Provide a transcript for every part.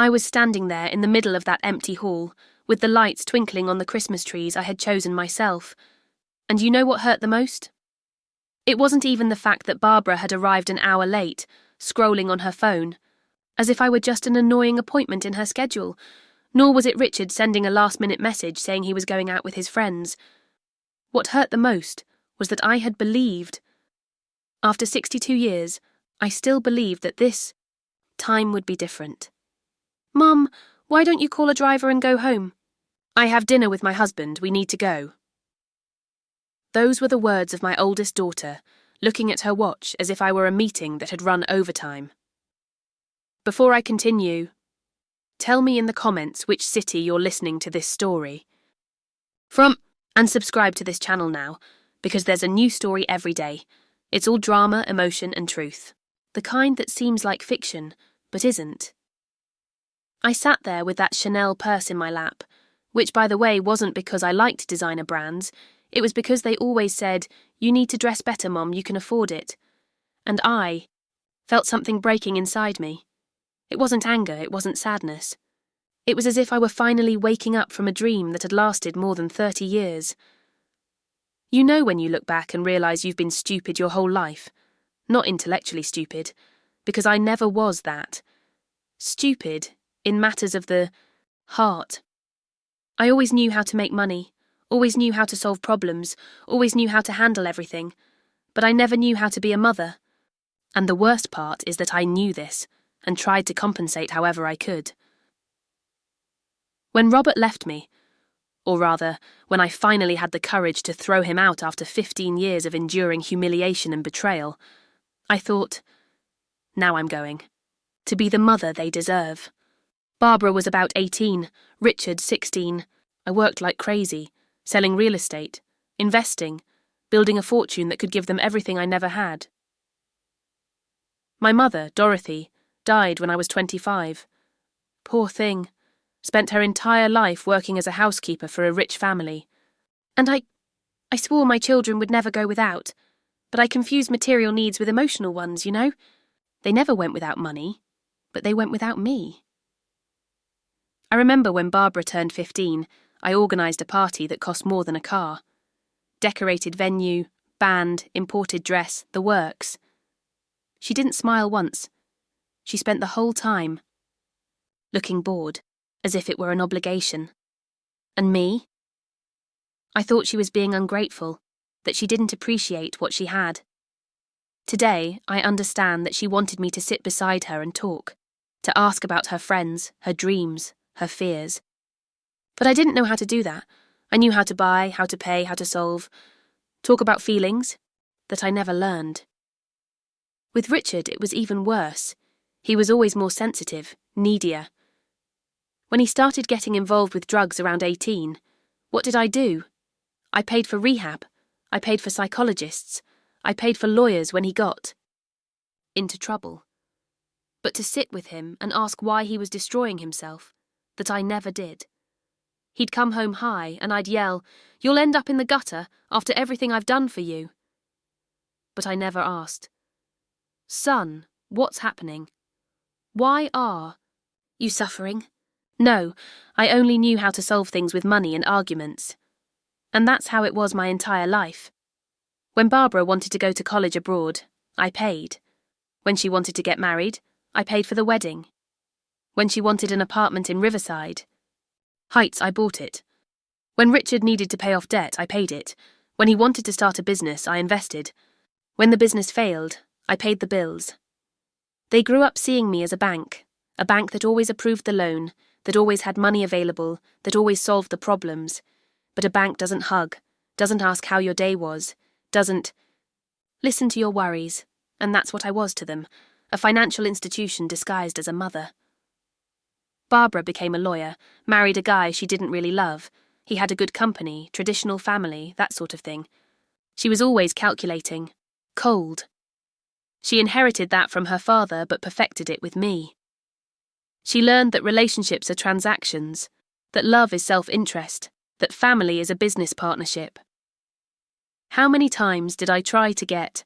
I was standing there in the middle of that empty hall, with the lights twinkling on the Christmas trees I had chosen myself. And you know what hurt the most? It wasn't even the fact that Barbara had arrived an hour late, scrolling on her phone, as if I were just an annoying appointment in her schedule, nor was it Richard sending a last-minute message saying he was going out with his friends. What hurt the most was that I had believed. After 62 years, I still believed that this time would be different. "Mum, why don't you call a driver and go home?" "I have dinner with my husband, we need to go." Those were the words of my oldest daughter, looking at her watch as if I were a meeting that had run overtime. Before I continue, tell me in the comments which city you're listening to this story from, and subscribe to this channel now, because there's a new story every day. It's all drama, emotion, and truth. The kind that seems like fiction, but isn't. I sat there with that Chanel purse in my lap, which, by the way, wasn't because I liked designer brands. It was because they always said, "You need to dress better, Mom, you can afford it." And I felt something breaking inside me. It wasn't anger, it wasn't sadness. It was as if I were finally waking up from a dream that had lasted more than 30 years. You know when you look back and realise you've been stupid your whole life. Not intellectually stupid, because I never was that. Stupid in matters of the heart. I always knew how to make money, always knew how to solve problems, always knew how to handle everything, but I never knew how to be a mother. And the worst part is that I knew this, and tried to compensate however I could. When Robert left me, or rather, when I finally had the courage to throw him out after 15 years of enduring humiliation and betrayal, I thought, now I'm going. To be the mother they deserve. Barbara was about 18, Richard 16. I worked like crazy, selling real estate, investing, building a fortune that could give them everything I never had. My mother, Dorothy, died when I was 25. Poor thing. Spent her entire life working as a housekeeper for a rich family. And I swore my children would never go without, but I confused material needs with emotional ones, you know? They never went without money, but they went without me. I remember when Barbara turned 15, I organised a party that cost more than a car. Decorated venue, band, imported dress, the works. She didn't smile once. She spent the whole time looking bored, as if it were an obligation. And me? I thought she was being ungrateful, that she didn't appreciate what she had. Today, I understand that she wanted me to sit beside her and talk, to ask about her friends, her dreams, her fears. But I didn't know how to do that. I knew how to buy, how to pay, how to solve. Talk about feelings that I never learned. With Richard, it was even worse. He was always more sensitive, needier. When he started getting involved with drugs around 18, what did I do? I paid for rehab. I paid for psychologists. I paid for lawyers when he got into trouble. But to sit with him and ask why he was destroying himself, that I never did. He'd come home high and I'd yell, "You'll end up in the gutter after everything I've done for you." But I never asked, "Son, what's happening? Why are you suffering?" No, I only knew how to solve things with money and arguments. And that's how it was my entire life. When Barbara wanted to go to college abroad, I paid. When she wanted to get married, I paid for the wedding. When she wanted an apartment in Riverside Heights, I bought it. When Richard needed to pay off debt, I paid it. When he wanted to start a business, I invested. When the business failed, I paid the bills. They grew up seeing me as a bank that always approved the loan, that always had money available, that always solved the problems. But a bank doesn't hug, doesn't ask how your day was, doesn't listen to your worries, and that's what I was to them, a financial institution disguised as a mother. Barbara became a lawyer, married a guy she didn't really love. He had a good company, traditional family, that sort of thing. She was always calculating, cold. She inherited that from her father but perfected it with me. She learned that relationships are transactions, that love is self-interest, that family is a business partnership. How many times did I try to get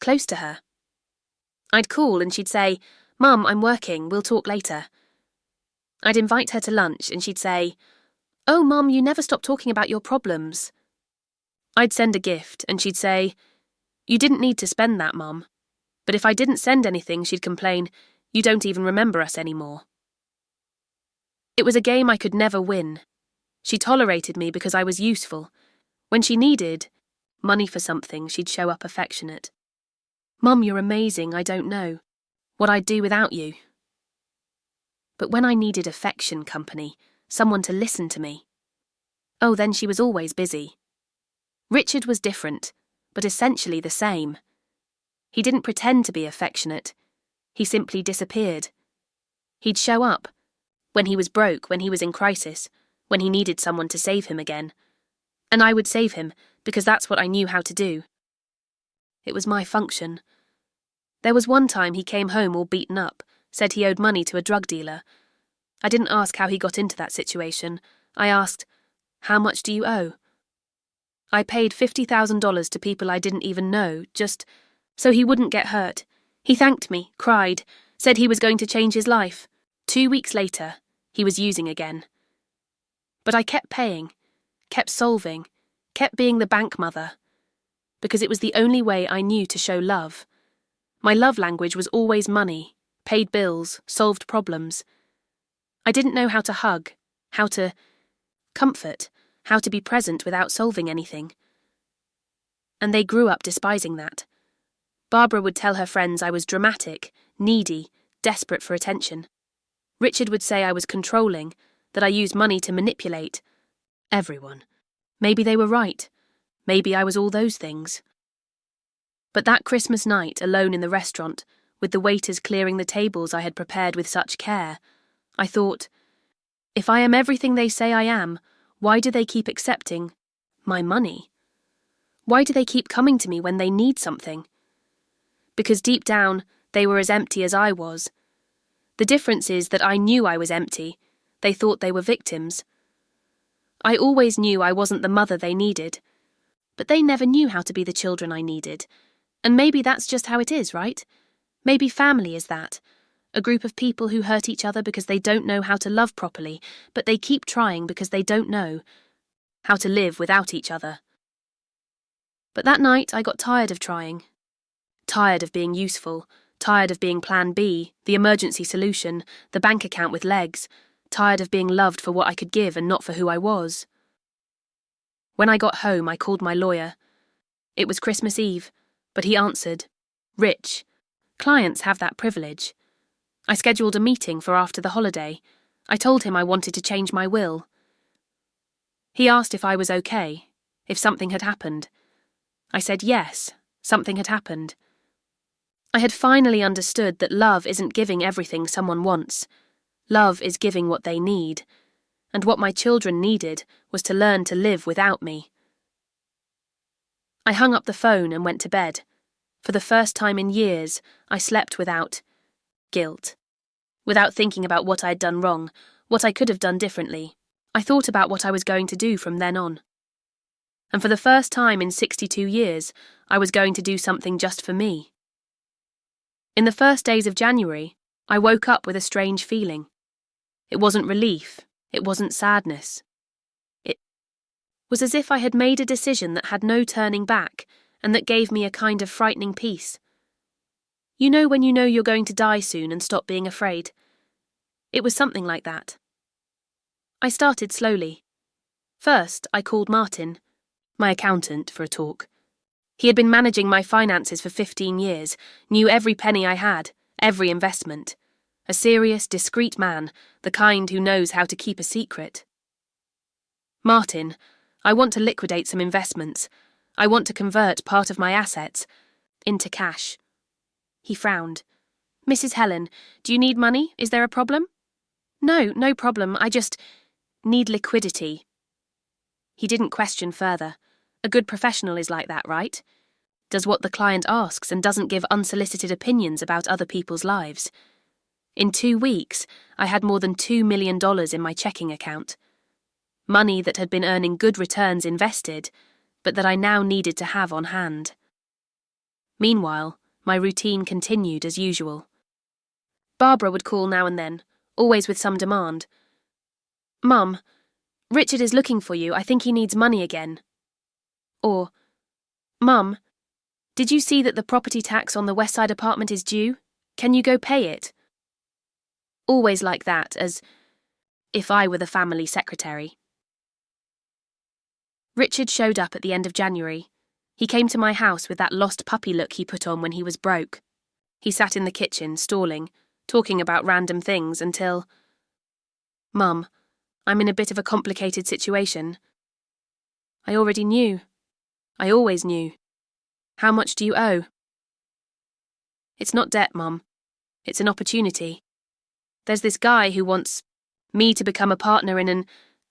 close to her? I'd call and she'd say, "Mum, I'm working, we'll talk later." I'd invite her to lunch and she'd say, "Oh, Mum, you never stop talking about your problems." I'd send a gift and she'd say, "You didn't need to spend that, Mum." But if I didn't send anything, she'd complain, "You don't even remember us anymore." It was a game I could never win. She tolerated me because I was useful. When she needed money for something, she'd show up affectionate. "Mum, you're amazing, I don't know what I'd do without you." But when I needed affection, company, someone to listen to me, oh, then she was always busy. Richard was different, but essentially the same. He didn't pretend to be affectionate. He simply disappeared. He'd show up when he was broke, when he was in crisis, when he needed someone to save him again. And I would save him because that's what I knew how to do. It was my function. There was one time he came home all beaten up, said he owed money to a drug dealer. I didn't ask how he got into that situation. I asked, "How much do you owe?" I paid $50,000 to people I didn't even know, just so he wouldn't get hurt. He thanked me, cried, said he was going to change his life. 2 weeks later, he was using again. But I kept paying, kept solving, kept being the bank mother, because it was the only way I knew to show love. My love language was always money, paid bills, solved problems. I didn't know how to hug, how to comfort, how to be present without solving anything. And they grew up despising that. Barbara would tell her friends I was dramatic, needy, desperate for attention. Richard would say I was controlling, that I used money to manipulate everyone. Maybe they were right. Maybe I was all those things. But that Christmas night, alone in the restaurant, with the waiters clearing the tables I had prepared with such care, I thought, if I am everything they say I am, why do they keep accepting my money? Why do they keep coming to me when they need something? Because deep down, they were as empty as I was. The difference is that I knew I was empty. They thought they were victims. I always knew I wasn't the mother they needed. But they never knew how to be the children I needed. And maybe that's just how it is, right? Maybe family is that. A group of people who hurt each other because they don't know how to love properly, but they keep trying because they don't know how to live without each other. But that night I got tired of trying. Tired of being useful. Tired of being plan B, the emergency solution, the bank account with legs. Tired of being loved for what I could give and not for who I was. When I got home, I called my lawyer. It was Christmas Eve, but he answered, "Rich. Clients have that privilege." I scheduled a meeting for after the holiday. I told him I wanted to change my will. He asked if I was okay, if something had happened. I said yes, something had happened. I had finally understood that love isn't giving everything someone wants. Love is giving what they need. And what my children needed was to learn to live without me. I hung up the phone and went to bed. For the first time in years, I slept without guilt. Without thinking about what I'd done wrong, what I could have done differently. I thought about what I was going to do from then on. And for the first time in 62 years, I was going to do something just for me. In the first days of January, I woke up with a strange feeling. It wasn't relief, it wasn't sadness. It was as if I had made a decision that had no turning back, and that gave me a kind of frightening peace. You know when you know you're going to die soon and stop being afraid? It was something like that. I started slowly. First, I called Martin, my accountant, for a talk. He had been managing my finances for 15 years, knew every penny I had, every investment. A serious, discreet man, the kind who knows how to keep a secret. "Martin, I want to liquidate some investments. I want to convert part of my assets into cash." He frowned. "Mrs. Helen, do you need money? Is there a problem?" No problem. I just need liquidity." He didn't question further. A good professional is like that, right? Does what the client asks and doesn't give unsolicited opinions about other people's lives. In 2 weeks, I had more than $2 million in my checking account. Money that had been earning good returns invested, but that I now needed to have on hand. Meanwhile, my routine continued as usual. Barbara would call now and then, always with some demand. "Mum, Richard is looking for you. I think he needs money again." Or, "Mum, did you see that the property tax on the West Side apartment is due? Can you go pay it?" Always like that, as if I were the family secretary. Richard showed up at the end of January. He came to my house with that lost puppy look he put on when he was broke. He sat in the kitchen, stalling, talking about random things until... "Mum, I'm in a bit of a complicated situation." I already knew. I always knew. "How much do you owe?" "It's not debt, Mum. It's an opportunity. There's this guy who wants me to become a partner in an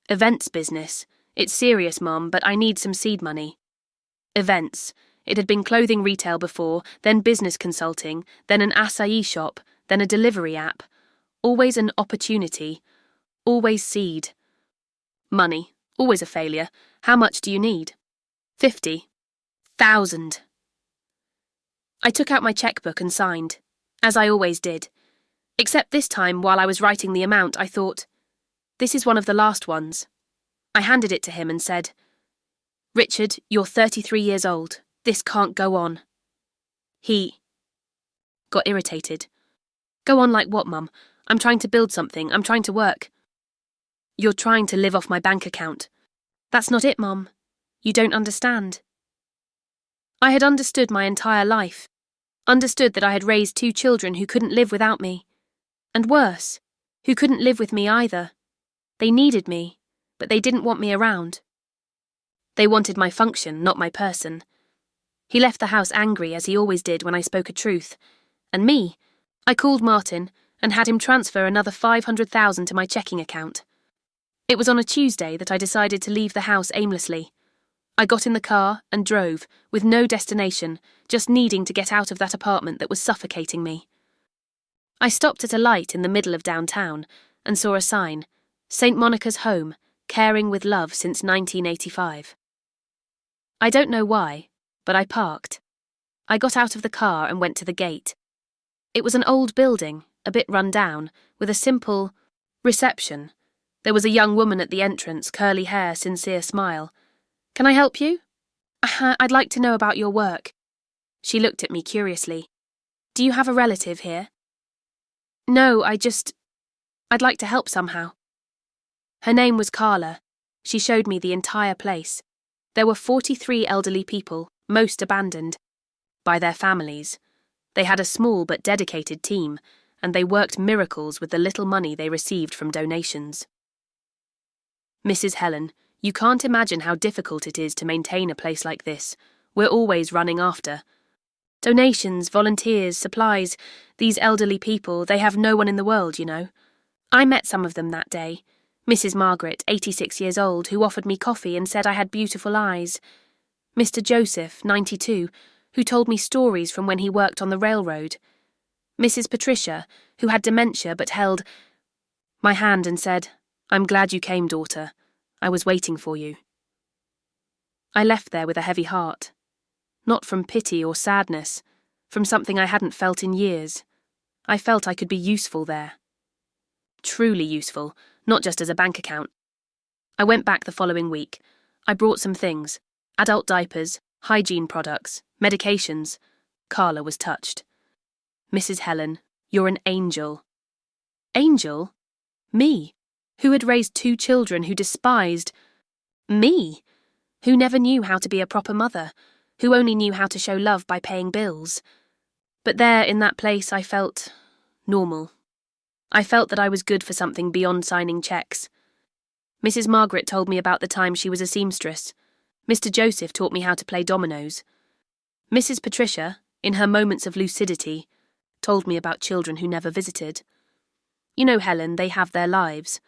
events business. It's serious, Mum, but I need some seed money." Events. It had been clothing retail before, then business consulting, then an acai shop, then a delivery app. Always an opportunity. Always seed. Money. Always a failure. "How much do you need?" 50,000. I took out my checkbook and signed, as I always did. Except this time, while I was writing the amount, I thought, this is one of the last ones. I handed it to him and said, "Richard, you're 33 years old. This can't go on." He got irritated. "Go on like what, Mum? I'm trying to build something. I'm trying to work." "You're trying to live off my bank account." "That's not it, Mum. You don't understand." I had understood my entire life. Understood that I had raised 2 children who couldn't live without me. And worse, who couldn't live with me either. They needed me, but they didn't want me around. They wanted my function, not my person. He left the house angry, as he always did when I spoke a truth. And me, I called Martin and had him transfer another 500,000 to my checking account. It was on a Tuesday that I decided to leave the house aimlessly. I got in the car and drove, with no destination, just needing to get out of that apartment that was suffocating me. I stopped at a light in the middle of downtown and saw a sign, St. Monica's Home, caring with love since 1985. I don't know why, but I parked. I got out of the car and went to the gate. It was an old building, a bit run down, with a simple reception. There was a young woman at the entrance, curly hair, sincere smile. "Can I help you?" "I'd like to know about your work." She looked at me curiously. "Do you have a relative here?" "No, I'd like to help somehow." Her name was Carla. She showed me the entire place. There were 43 elderly people, most abandoned by their families. They had a small but dedicated team, and they worked miracles with the little money they received from donations. "Mrs. Helen, you can't imagine how difficult it is to maintain a place like this. We're always running after donations, volunteers, supplies. These elderly people, they have no one in the world, you know. I met some of them that day. Mrs. Margaret, 86 years old, who offered me coffee and said I had beautiful eyes. Mr. Joseph, 92, who told me stories from when he worked on the railroad. Mrs. Patricia, who had dementia but held my hand and said, 'I'm glad you came, daughter. I was waiting for you.' I left there with a heavy heart. Not from pity or sadness, from something I hadn't felt in years. I felt I could be useful there. Truly useful, not just as a bank account. I went back the following week. I brought some things: adult diapers, hygiene products, medications. Carla was touched. "Mrs. Helen, you're an angel." Angel? Me, who had raised 2 children who despised me, who never knew how to be a proper mother, who only knew how to show love by paying bills. But there, in that place, I felt normal. I felt that I was good for something beyond signing checks. Mrs. Margaret told me about the time she was a seamstress. Mr. Joseph taught me how to play dominoes. Mrs. Patricia, in her moments of lucidity, told me about children who never visited. You know, Helen, they have their lives.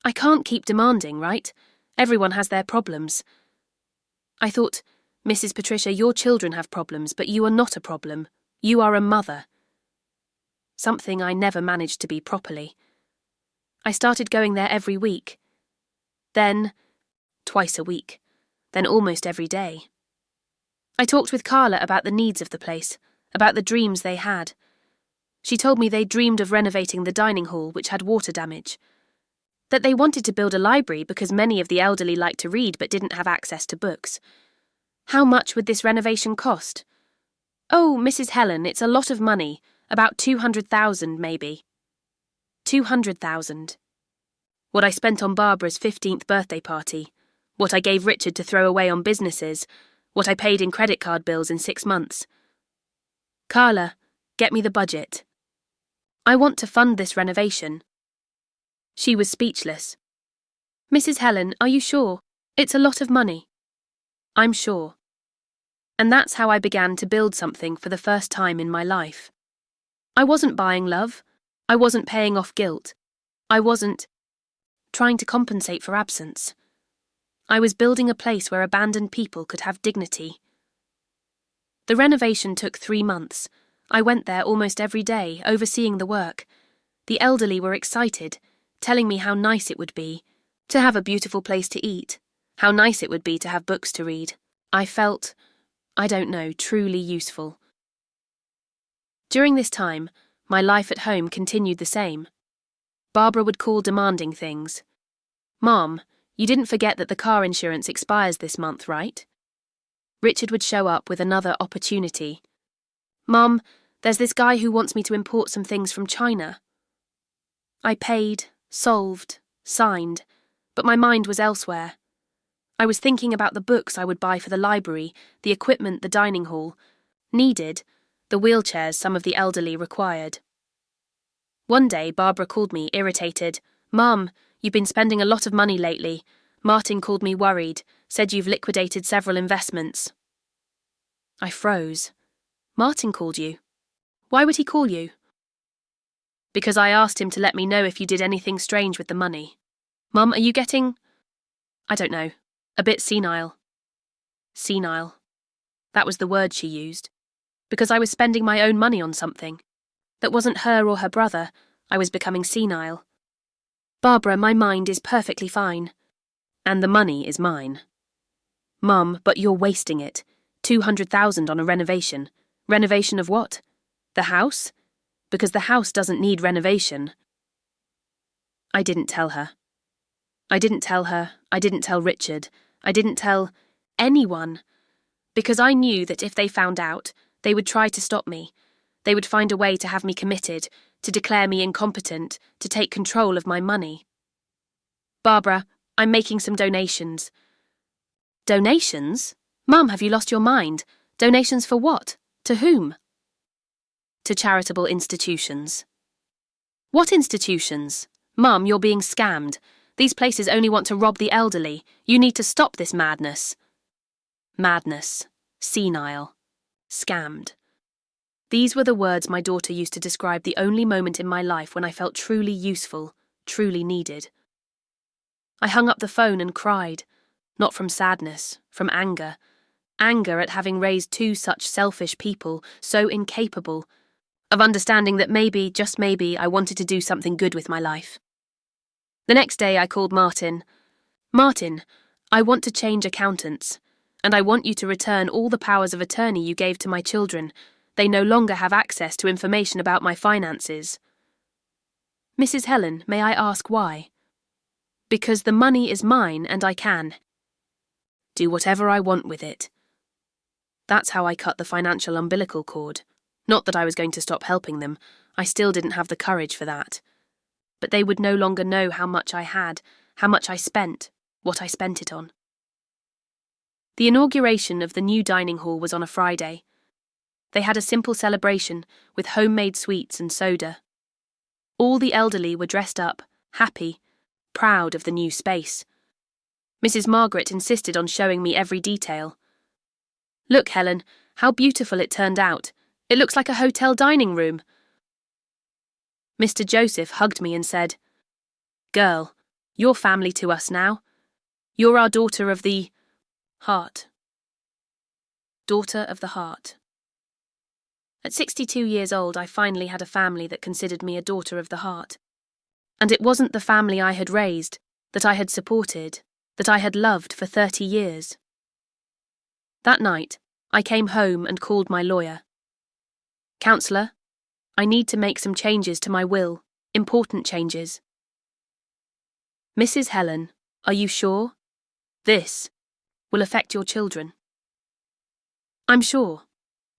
I can't keep demanding, right? Everyone has their problems. I thought, Mrs. Patricia, your children have problems, but you are not a problem. You are a mother. Something I never managed to be properly. I started going there every week. Then, twice a week. Then almost every day. I talked with Carla about the needs of the place, about the dreams they had. She told me they dreamed of renovating the dining hall, which had water damage. That they wanted to build a library because many of the elderly liked to read but didn't have access to books. How much would this renovation cost? Oh, Mrs. Helen, it's a lot of money. About 200,000, maybe. 200,000. What I spent on Barbara's 15th birthday party. What I gave Richard to throw away on businesses. What I paid in credit card bills in 6 months. Carla, get me the budget. I want to fund this renovation. She was speechless. Mrs. Helen, are you sure? It's a lot of money. I'm sure. And that's how I began to build something for the first time in my life. I wasn't buying love. I wasn't paying off guilt. I wasn't trying to compensate for absence. I was building a place where abandoned people could have dignity. The renovation took 3 months. I went there almost every day, overseeing the work. The elderly were excited, telling me how nice it would be to have a beautiful place to eat, how nice it would be to have books to read. I felt, I don't know, truly useful. During this time, my life at home continued the same. Barbara would call demanding things. Mom, you didn't forget that the car insurance expires this month, right? Richard would show up with another opportunity. Mom, there's this guy who wants me to import some things from China. I paid, solved, signed, but my mind was elsewhere. I was thinking about the books I would buy for the library, the equipment the dining hall needed, the wheelchairs some of the elderly required. One day, Barbara called me, irritated. Mum, you've been spending a lot of money lately. Martin called me worried, said you've liquidated several investments. I froze. Martin called you? Why would he call you? Because I asked him to let me know if you did anything strange with the money. Mum, are you getting, I don't know, a bit senile? Senile. That was the word she used. Because I was spending my own money on something. That wasn't her or her brother. I was becoming senile. Barbara, my mind is perfectly fine. And the money is mine. Mum, but you're wasting it. 200,000 on a renovation. Renovation of what? The house? Because the house doesn't need renovation. I didn't tell her. I didn't tell her. I didn't tell Richard. I didn't tell anyone. Because I knew that if they found out, they would try to stop me. They would find a way to have me committed, to declare me incompetent, to take control of my money. Barbara, I'm making some donations. Donations? Mum, have you lost your mind? Donations for what? To whom? To charitable institutions. What institutions? Mum, you're being scammed. These places only want to rob the elderly. You need to stop this madness. Madness. Senile. Scammed. These were the words my daughter used to describe the only moment in my life when I felt truly useful, truly needed. I hung up the phone and cried, not from sadness, from anger. Anger at having raised 2 such selfish people, so incapable of understanding that maybe, just maybe, I wanted to do something good with my life. The next day I called Martin. Martin, I want to change accountants, and I want you to return all the powers of attorney you gave to my children. They no longer have access to information about my finances. Mrs. Helen, may I ask why? Because the money is mine and I can do whatever I want with it. That's how I cut the financial umbilical cord. Not that I was going to stop helping them. I still didn't have the courage for that. But they would no longer know how much I had, how much I spent, what I spent it on. The inauguration of the new dining hall was on a Friday. They had a simple celebration with homemade sweets and soda. All the elderly were dressed up, happy, proud of the new space. Mrs. Margaret insisted on showing me every detail. Look, Helen, how beautiful it turned out. It looks like a hotel dining room. Mr. Joseph hugged me and said, Girl, you're family to us now. You're our daughter of the heart. Daughter of the heart. At 62 years old, I finally had a family that considered me a daughter of the heart. And it wasn't the family I had raised, that I had supported, that I had loved for 30 years. That night, I came home and called my lawyer. Counsellor, I need to make some changes to my will, important changes. Mrs. Helen, are you sure? This will affect your children. I'm sure.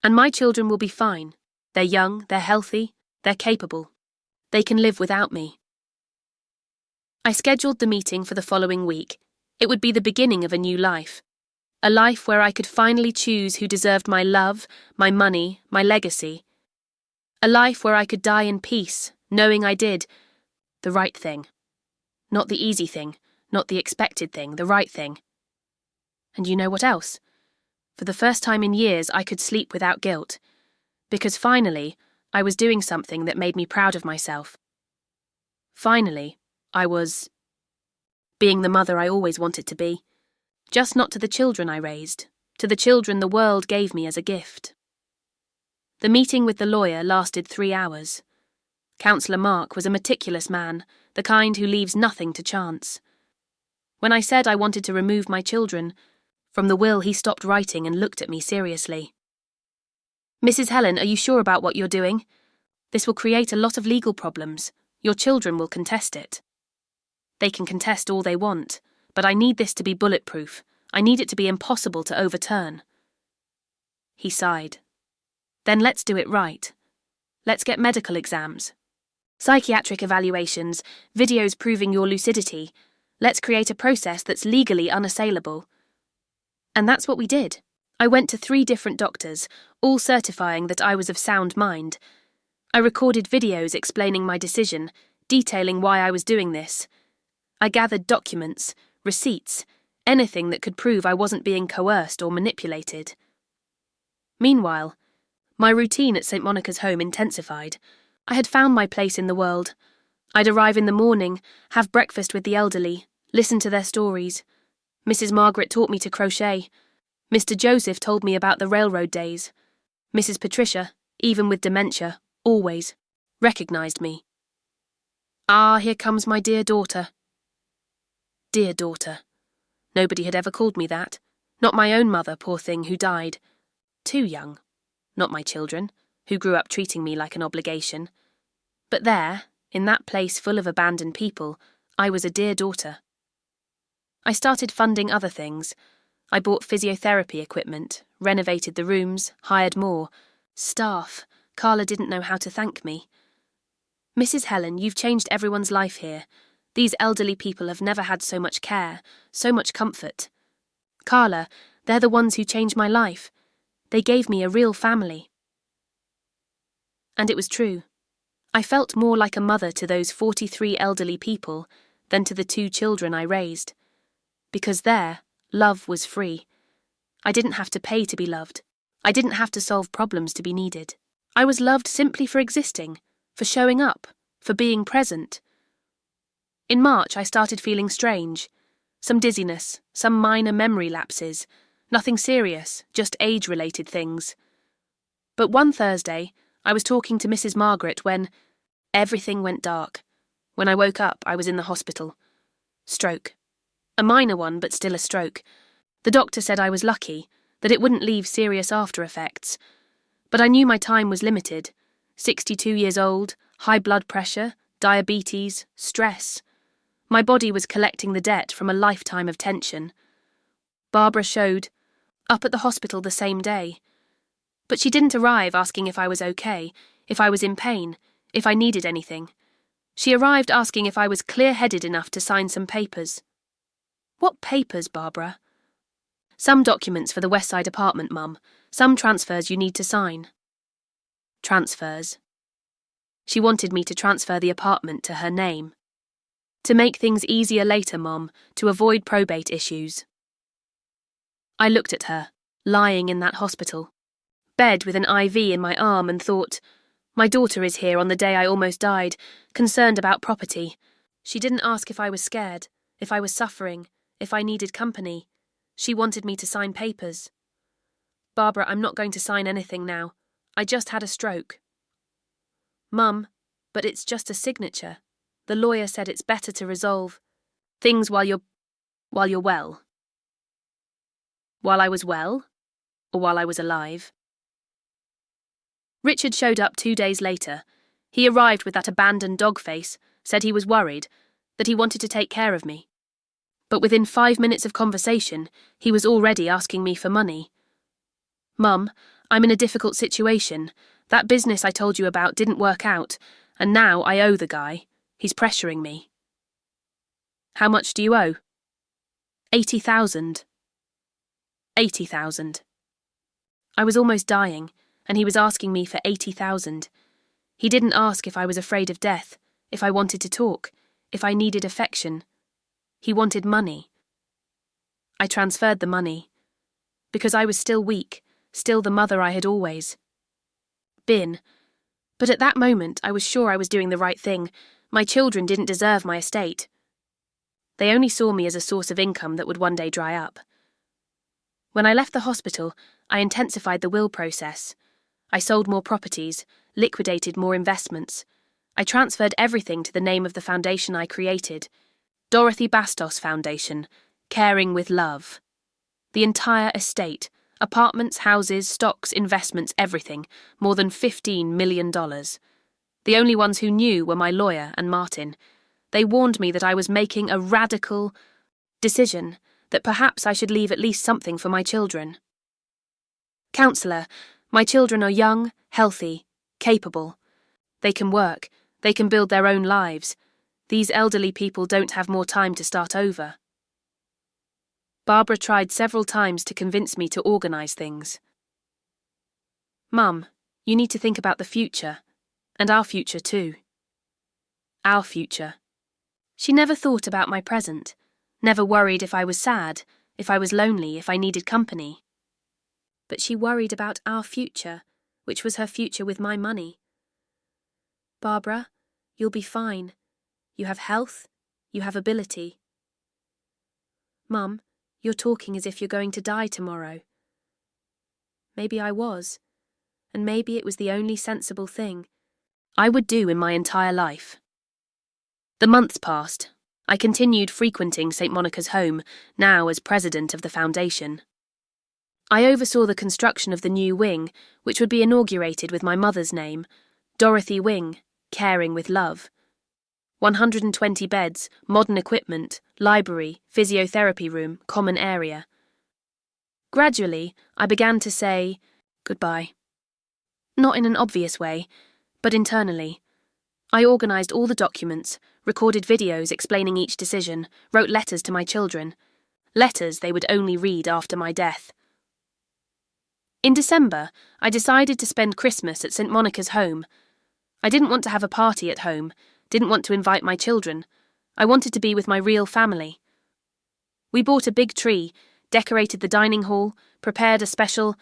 And my children will be fine. They're young, they're healthy, they're capable. They can live without me. I scheduled the meeting for the following week. It would be the beginning of a new life. A life where I could finally choose who deserved my love, my money, my legacy. A life where I could die in peace, knowing I did the right thing. Not the easy thing, not the expected thing, the right thing. And you know what else? For the first time in years, I could sleep without guilt. Because finally, I was doing something that made me proud of myself. Finally, I was being the mother I always wanted to be. Just not to the children I raised, to the children the world gave me as a gift. The meeting with the lawyer lasted 3 hours. Councillor Mark was a meticulous man, the kind who leaves nothing to chance. When I said I wanted to remove my children from the will, he stopped writing and looked at me seriously. Mrs. Helen, are you sure about what you're doing? This will create a lot of legal problems. Your children will contest it. They can contest all they want, but I need this to be bulletproof. I need it to be impossible to overturn. He sighed. Then let's do it right. Let's get medical exams. Psychiatric evaluations, videos proving your lucidity. Let's create a process that's legally unassailable. And that's what we did. I went to 3 different doctors, all certifying that I was of sound mind. I recorded videos explaining my decision, detailing why I was doing this. I gathered documents, receipts, anything that could prove I wasn't being coerced or manipulated. Meanwhile, my routine at St. Monica's home intensified. I had found my place in the world. I'd arrive in the morning, have breakfast with the elderly, listen to their stories. Mrs. Margaret taught me to crochet. Mr. Joseph told me about the railroad days. Mrs. Patricia, even with dementia, always recognised me. Ah, here comes my dear daughter. Dear daughter. Nobody had ever called me that. Not my own mother, poor thing, who died. Too young. Not my children, who grew up treating me like an obligation. But there, in that place full of abandoned people, I was a dear daughter. I started funding other things. I bought physiotherapy equipment, renovated the rooms, hired more. Staff. Carla didn't know how to thank me. Mrs. Helen, you've changed everyone's life here. These elderly people have never had so much care, so much comfort. Carla, they're the ones who changed my life. They gave me a real family. And it was true. I felt more like a mother to those 43 elderly people than to the 2 children I raised. Because there, love was free. I didn't have to pay to be loved. I didn't have to solve problems to be needed. I was loved simply for existing, for showing up, for being present. In March, I started feeling strange. Some dizziness, some minor memory lapses. Nothing serious, just age-related things. But one Thursday, I was talking to Mrs. Margaret when everything went dark. When I woke up, I was in the hospital. Stroke. A minor one, but still a stroke. The doctor said I was lucky, that it wouldn't leave serious after-effects. But I knew my time was limited. 62 years old, high blood pressure, diabetes, stress. My body was collecting the debt from a lifetime of tension. Barbara showed up at the hospital the same day. But she didn't arrive asking if I was okay, if I was in pain, if I needed anything. She arrived asking if I was clear-headed enough to sign some papers. What papers, Barbara? Some documents for the West Side apartment, Mum. Some transfers you need to sign. Transfers. She wanted me to transfer the apartment to her name. To make things easier later, Mom, to avoid probate issues. I looked at her, lying in that hospital, bed with an IV in my arm, and thought, my daughter is here on the day I almost died, concerned about property. She didn't ask if I was scared, if I was suffering, if I needed company. She wanted me to sign papers. Barbara, I'm not going to sign anything now. I just had a stroke. Mum, but it's just a signature. The lawyer said it's better to resolve things while you're well. While I was well? Or while I was alive? Richard showed up 2 days later. He arrived with that abandoned dog face, said he was worried, that he wanted to take care of me. But within 5 minutes of conversation, he was already asking me for money. "Mum, I'm in a difficult situation. That business I told you about didn't work out, and now I owe the guy. He's pressuring me." "How much do you owe?" 80,000. 80,000. I was almost dying, and he was asking me for 80,000. He didn't ask if I was afraid of death, if I wanted to talk, if I needed affection. He wanted money. I transferred the money, because I was still weak, still the mother I had always been. But at that moment I was sure I was doing the right thing. My children didn't deserve my estate. They only saw me as a source of income that would one day dry up. When I left the hospital, I intensified the will process. I sold more properties, liquidated more investments. I transferred everything to the name of the foundation I created, Dorothy Bastos Foundation, Caring with Love. The entire estate, apartments, houses, stocks, investments, everything, more than $15 million. The only ones who knew were my lawyer and Martin. They warned me that I was making a radical decision, that perhaps I should leave at least something for my children. "Counsellor, my children are young, healthy, capable. They can work, they can build their own lives. These elderly people don't have more time to start over." Barbara tried several times to convince me to organise things. "Mum, you need to think about the future, and our future too." Our future. She never thought about my present, never worried if I was sad, if I was lonely, if I needed company. But she worried about our future, which was her future with my money. "Barbara, you'll be fine. You have health, you have ability." "Mum, you're talking as if you're going to die tomorrow." Maybe I was, and maybe it was the only sensible thing I would do in my entire life. The months passed. I continued frequenting St. Monica's home, now as president of the foundation. I oversaw the construction of the new wing, which would be inaugurated with my mother's name, Dorothy Wing, Caring with Love. 120 beds, modern equipment, library, physiotherapy room, common area. Gradually, I began to say goodbye. Not in an obvious way, but internally. I organised all the documents, recorded videos explaining each decision, wrote letters to my children. Letters they would only read after my death. In December, I decided to spend Christmas at St. Monica's home. I didn't want to have a party at home, didn't want to invite my children. I wanted to be with my real family. We bought a big tree, decorated the dining hall, prepared a special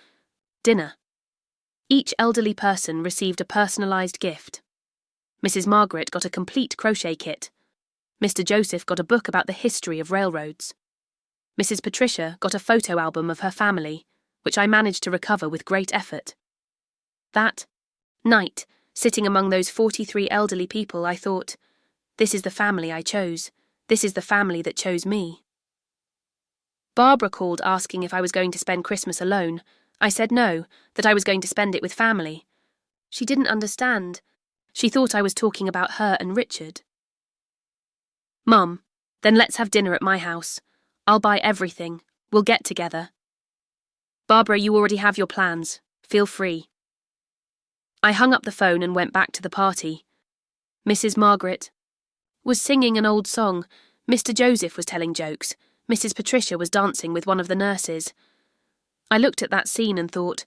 dinner. Each elderly person received a personalised gift. Mrs. Margaret got a complete crochet kit. Mr. Joseph got a book about the history of railroads. Mrs. Patricia got a photo album of her family, which I managed to recover with great effort. That night, sitting among those 43 elderly people, I thought, this is the family I chose. This is the family that chose me. Barbara called asking if I was going to spend Christmas alone. I said no, that I was going to spend it with family. She didn't understand. She thought I was talking about her and Richard. "Mum, then let's have dinner at my house. I'll buy everything. We'll get together." "Barbara, you already have your plans. Feel free." I hung up the phone and went back to the party. Mrs. Margaret was singing an old song. Mr. Joseph was telling jokes. Mrs. Patricia was dancing with one of the nurses. I looked at that scene and thought,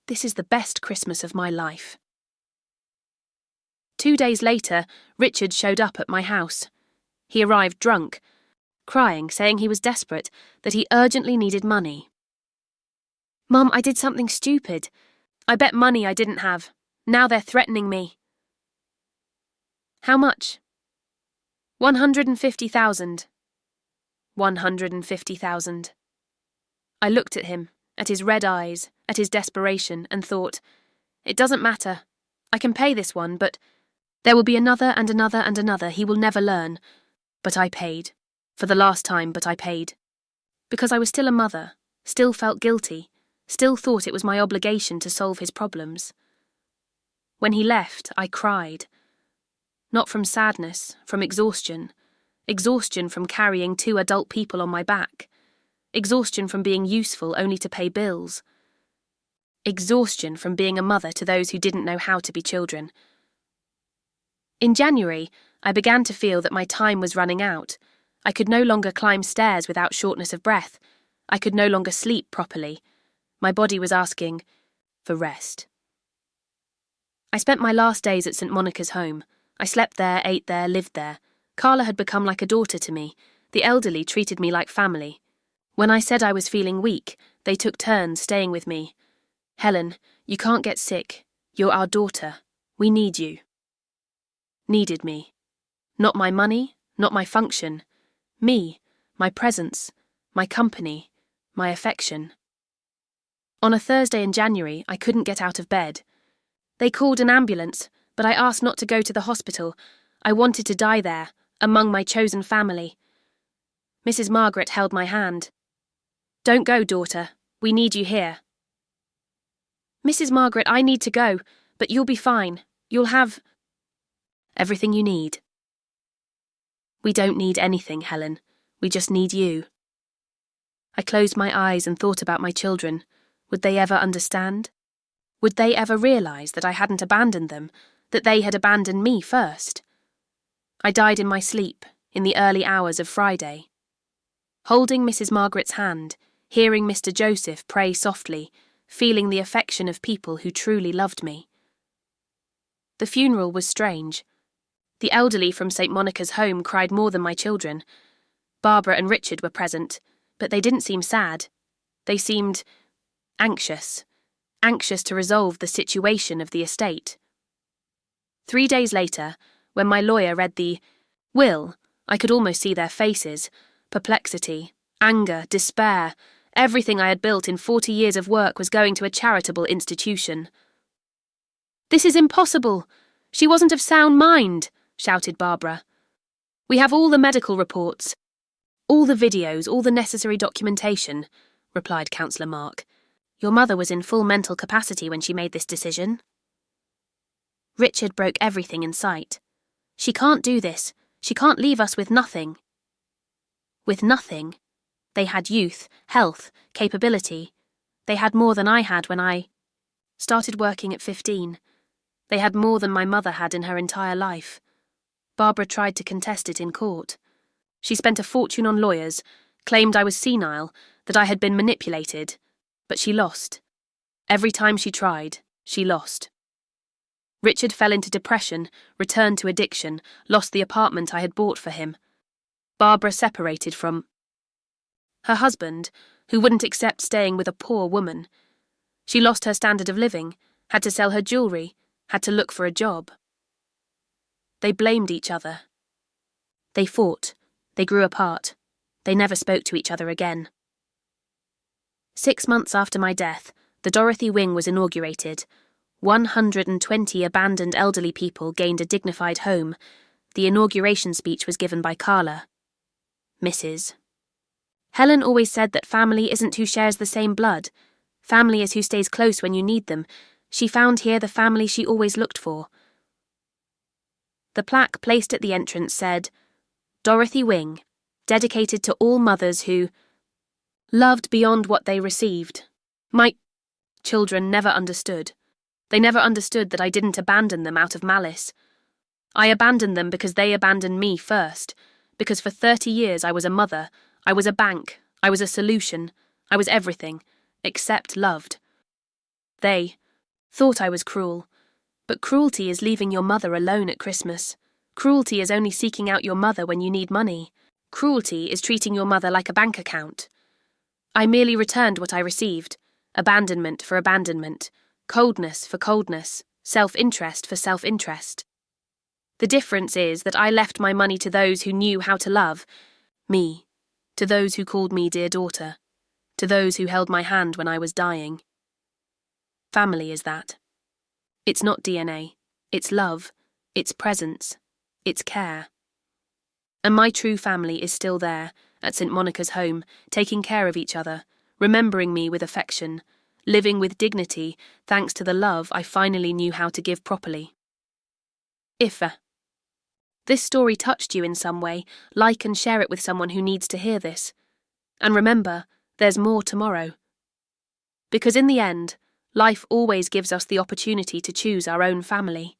this is the best Christmas of my life. 2 days later, Richard showed up at my house. He arrived drunk, crying, saying he was desperate, that he urgently needed money. "Mum, I did something stupid. I bet money I didn't have. Now they're threatening me." "How much?" 150,000. 150,000. I looked at him, at his red eyes, at his desperation, and thought, it doesn't matter. I can pay this one, but there will be another and another and another. He will never learn. But I paid. For the last time, but I paid. Because I was still a mother, still felt guilty, still thought it was my obligation to solve his problems. When he left, I cried. Not from sadness, from exhaustion. Exhaustion from carrying 2 adult people on my back. Exhaustion from being useful only to pay bills. Exhaustion from being a mother to those who didn't know how to be children. In January, I began to feel that my time was running out. I could no longer climb stairs without shortness of breath. I could no longer sleep properly. My body was asking for rest. I spent my last days at St. Monica's home. I slept there, ate there, lived there. Carla had become like a daughter to me. The elderly treated me like family. When I said I was feeling weak, they took turns staying with me. Helen, you can't get sick. You're our daughter. We need you. Needed me. Not my money, not my function. Me, my presence, my company, my affection. On a Thursday in January, I couldn't get out of bed. They called an ambulance, but I asked not to go to the hospital. I wanted to die there, among my chosen family. Mrs. Margaret held my hand. Don't go, daughter. We need you here. Mrs. Margaret, I need to go, but you'll be fine. You'll have everything you need. We don't need anything, Helen. We just need you. I closed my eyes and thought about my children. Would they ever understand? Would they ever realise that I hadn't abandoned them, that they had abandoned me first? I died in my sleep, in the early hours of Friday. Holding Mrs. Margaret's hand, hearing Mr. Joseph pray softly, feeling the affection of people who truly loved me. The funeral was strange. The elderly from St. Monica's home cried more than my children. Barbara and Richard were present, but they didn't seem sad. They seemed anxious to resolve the situation of the estate. 3 days later, when my lawyer read the will, I could almost see their faces. Perplexity, anger, despair. Everything I had built in 40 years of work was going to a charitable institution. This is impossible. She wasn't of sound mind, shouted Barbara. We have all the medical reports, all the videos, all the necessary documentation, replied Councillor Mark. Your mother was in full mental capacity when she made this decision. Richard broke everything in sight. She can't do this. She can't leave us with nothing. With nothing? They had youth, health, capability. They had more than I had when I started working at 15. They had more than my mother had in her entire life. Barbara tried to contest it in court. She spent a fortune on lawyers, claimed I was senile, that I had been manipulated, but she lost. Every time she tried, she lost. Richard fell into depression, returned to addiction, lost the apartment I had bought for him. Barbara separated from her husband, who wouldn't accept staying with a poor woman. She lost her standard of living, had to sell her jewellery, had to look for a job. They blamed each other. They fought. They grew apart. They never spoke to each other again. 6 months after my death, the Dorothy Wing was inaugurated. 120 abandoned elderly people gained a dignified home. The inauguration speech was given by Carla. Mrs. Helen always said that family isn't who shares the same blood. Family is who stays close when you need them. She found here the family she always looked for. The plaque placed at the entrance said, Dorothy Wing, dedicated to all mothers who loved beyond what they received. My children never understood. They never understood that I didn't abandon them out of malice. I abandoned them because they abandoned me first, because for 30 years I was a mother, I was a bank, I was a solution, I was everything, except loved. They thought I was cruel, but cruelty is leaving your mother alone at Christmas. Cruelty is only seeking out your mother when you need money. Cruelty is treating your mother like a bank account. I merely returned what I received, abandonment for abandonment, coldness for coldness, self-interest for self-interest. The difference is that I left my money to those who knew how to love me, to those who called me dear daughter, to those who held my hand when I was dying. Family is that. It's not DNA, it's love, it's presence, it's care. And my true family is still there, at St. Monica's home, taking care of each other, remembering me with affection, living with dignity thanks to the love I finally knew how to give properly. If this story touched you in some way, like and share it with someone who needs to hear this. And remember, there's more tomorrow. Because in the end, life always gives us the opportunity to choose our own family.